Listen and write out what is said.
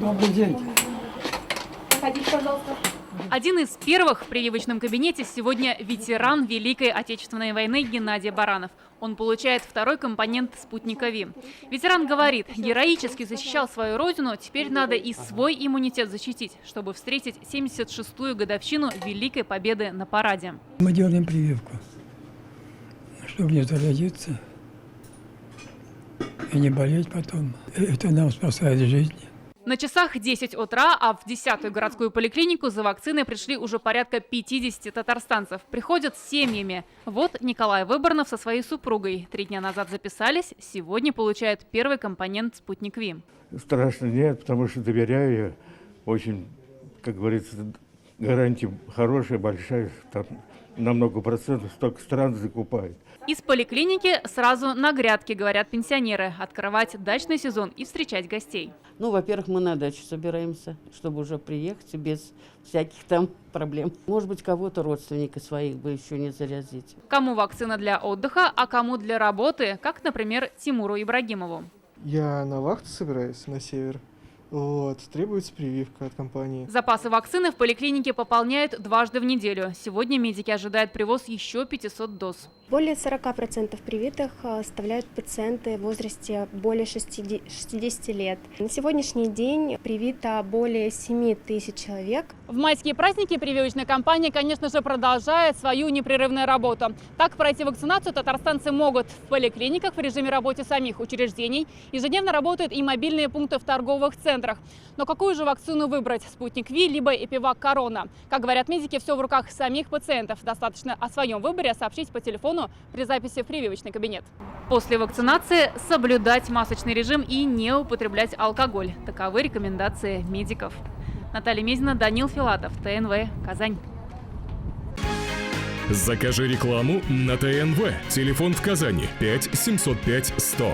Добрый день. Проходите, пожалуйста. Один из первых в прививочном кабинете сегодня ветеран Великой Отечественной войны Геннадий Баранов. Он получает второй компонент «Спутника Ви». Ветеран говорит, героически защищал свою родину, теперь надо и свой иммунитет защитить, чтобы встретить 76-ю годовщину Великой Победы на параде. Мы делаем прививку, чтобы не заразиться и не болеть потом. Это нам спасает жизнь. На часах 10 утра, а в 10-ю городскую поликлинику за вакциной пришли уже порядка 50 татарстанцев. Приходят с семьями. Вот Николай Выборнов со своей супругой. 3 дня назад записались, сегодня получают первый компонент «Спутник Ви». Страшно нет, потому что доверяю я. Очень, как говорится, гарантия хорошая, большая. Там на много процентов столько стран закупают. Из поликлиники сразу на грядке, говорят пенсионеры. Открывать дачный сезон и встречать гостей. Ну, во-первых, мы на дачу собираемся, чтобы уже приехать без всяких там проблем. Может быть, кого-то родственника своих бы еще не заразить. Кому вакцина для отдыха, а кому для работы, как, например, Тимуру Ибрагимову. Я на вахту собираюсь на север. Вот, требуется прививка от компании. Запасы вакцины в поликлинике пополняют дважды в неделю. Сегодня медики ожидают привоз еще 500 доз. Более 40% привитых составляют пациенты в возрасте более 60 лет. На сегодняшний день привито более 7 тысяч человек. В майские праздники прививочная кампания, конечно же, продолжает свою непрерывную работу. Так пройти вакцинацию татарстанцы могут в поликлиниках в режиме работы самих учреждений. Ежедневно работают и мобильные пункты в торговых центрах. Но какую же вакцину выбрать? «Спутник Ви» либо «Эпивак Корона»? Как говорят медики, все в руках самих пациентов. Достаточно о своем выборе сообщить по телефону при записи в прививочный кабинет. После вакцинации соблюдать масочный режим и не употреблять алкоголь. Таковы рекомендации медиков. Наталья Мезина, Данил Филатов, ТНВ, Казань. Закажи рекламу на ТНВ. Телефон в Казани 5 705 100.